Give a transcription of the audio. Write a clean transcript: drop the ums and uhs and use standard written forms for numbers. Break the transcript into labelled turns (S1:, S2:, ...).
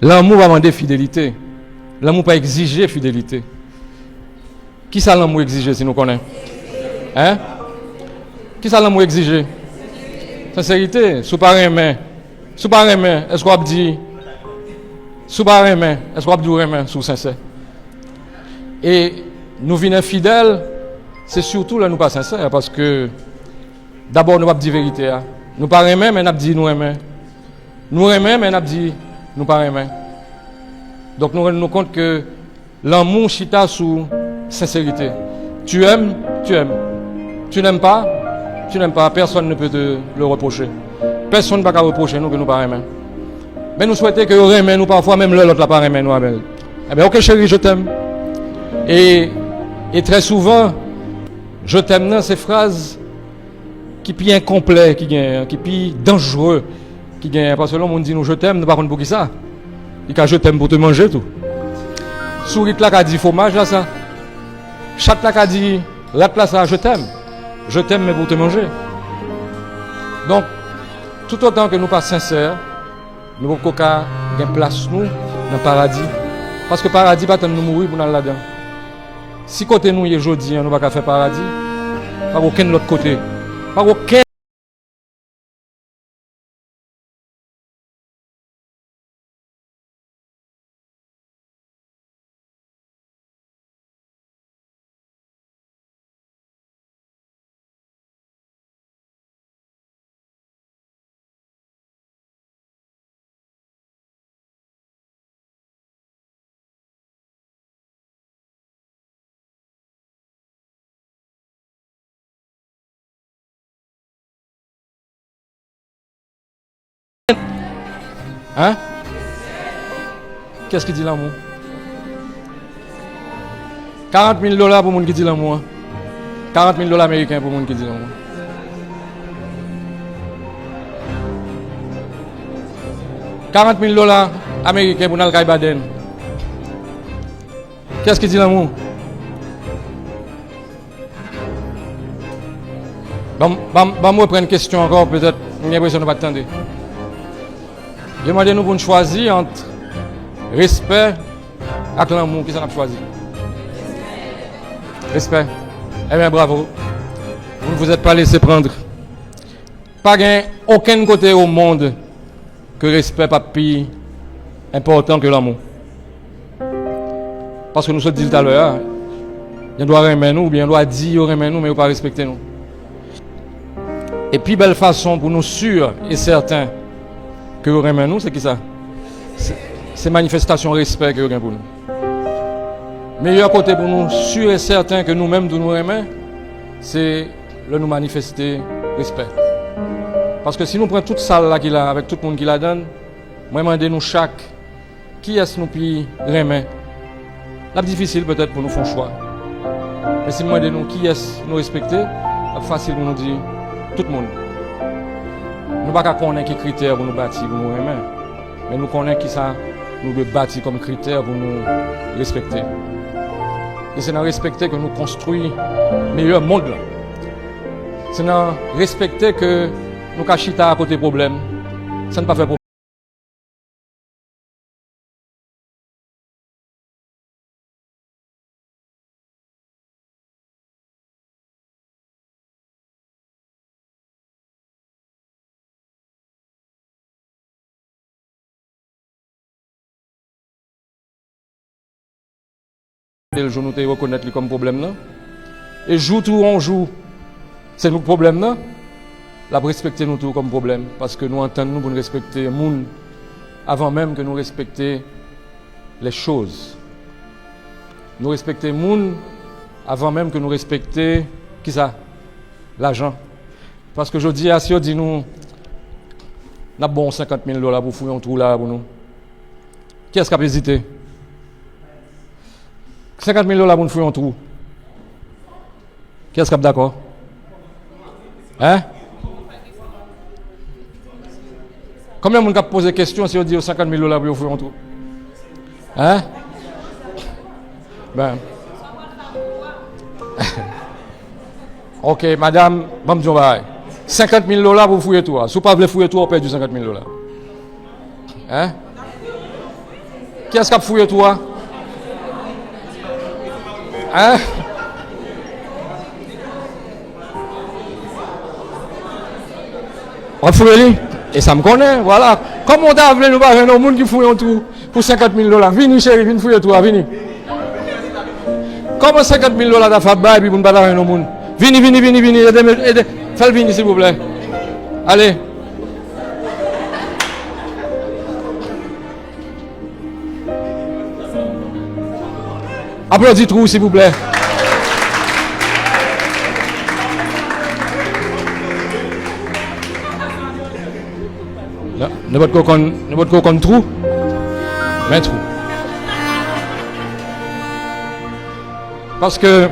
S1: L'amour va demander fidélité. L'amour pas exiger fidélité. Qui ça l'amour exiger si nous connaissons? Hein? Qui ça l'amour exiger? Sincérité. Sous pas aimer. Sous pas aimer. Est-ce qu'on dit? Sous pas aimer. Est-ce qu'on dit aimer sous sincère? Et nous venons fidèles, c'est surtout là nous pas sincères parce que d'abord nous pas dire vérité. Nous pas aimer mais nous dit nous aimer. Nous aimer mais nous dit nous pas aimer. Donc nous rendons compte que l'amour chita sous sincérité. Tu aimes, tu aimes. Tu n'aimes pas, tu n'aimes pas. Personne ne peut te le reprocher. Personne ne peut reprocher nous que nous pas aimer. Mais nous souhaitons que nous aimions nous parfois même l'autre la pas aimer nous. Eh bien ok chérie, je t'aime. Et très souvent, je t'aime dans ces phrases qui sont incomplètes, qui sont dangereux, parce que l'homme dit nous je t'aime, par contre pour qui ça? Il dit je t'aime pour te manger tout. Souris là qui dit fromage là ça. Chat là qui dit rat là ça, je t'aime mais pour te manger. Donc, tout autant que nous pas sincères, nous pouvons pas gagner place nous dans le paradis. Parce que le paradis va nous mourir pour nous là-dedans. Si côté nous est aujourd'hui, nous ne pouvons pas faire paradis, pas aucun autre côté. Pas aucun. Hein? Qu'est-ce qu'il dit l'amour? 40 000 $ pour le monde qui dit l'amour. 40 000 $ américains pour le monde qui dit l'amour. $40 000 américains pour Al Baden. Qu'est-ce qu'il dit l'amour? Moi prendre une question encore, peut-être, j'ai l'impression de ne pas attendre. Demandez-nous pour nous choisir entre respect et l'amour. Qui s'en a choisi? Respect. Eh bien, bravo. Vous ne vous êtes pas laissé prendre. Pas aucun côté au monde que respect pas plus important que l'amour. Parce que nous sommes dit tout à l'heure, on doit aimer nous, ou bien on doit dire aimer nous, mais on ne pas respecter nous. Et puis, belle façon pour nous sûrs et certains que vous aimez nous, c'est qui ça? C'est manifestation de respect que vous avez pour nous. Meilleur côté pour nous, sûr et certain que nous-mêmes nous aimons, c'est de nous manifester respect. Parce que si nous prenons toute salle là qu'il a, avec tout le monde qui la donne, moi je demande nous chaque qui est-ce nous puis aimer. C'est difficile peut-être pour nous faire un choix. Mais si moi demande nous qui est-ce nous respecter, c'est facile pour nous dire tout le monde. Nous ne pouvons pas connaître quels critères pour nous bâtir, pour nous aimer. Mais nous connaissons qui ça nous devons bâtir comme critère pour nous respecter. Et c'est dans respecter que nous construisons le meilleur monde. C'est dans respecter que nous cachons à côté des problèmes. Ça ne pas faire problème. Le jour nous reconnaître comme problème là. Et jour tout on joue, c'est nous problème là. La respecter nous tout comme problème parce que nous entendons nous pour nous respecter le monde avant même que nous respecter les choses. Nous respecter le monde avant même que nous respecter qui ça? L'argent. Parce que je dis à si on dit nous n'a bon 50 000 $ pour fouiller un trou là pour nous. Qui est-ce qui a hésité? 50 000 $ pour nous faire un trou. Qui est-ce qui est d'accord? Hein? Combien de monde a posé question si on dit 50 000 $ pour nous faire un trou? Hein? Ben. Ok, madame, 50 000 $ pour fouiller tout. Si vous ne pouvez pas fouiller tout, on perd du 50 000 $. Hein? Qui est-ce qui a fouillé toi? Hein? On fouille. Et ça me connaît, voilà. Comme on t'a appelé, nous pas un monde qui fouille un trou pour 50 000 $. Vini, chérie, viens fouiller toi, vini. Comment 50 000 $ t'as fait bail, puis vous ne pas un monde? Vini, aidez, fais le vini, s'il vous plaît. Allez. Applaudis trou, s'il vous plaît. Ne votre cocon trou. Mais trou. Parce que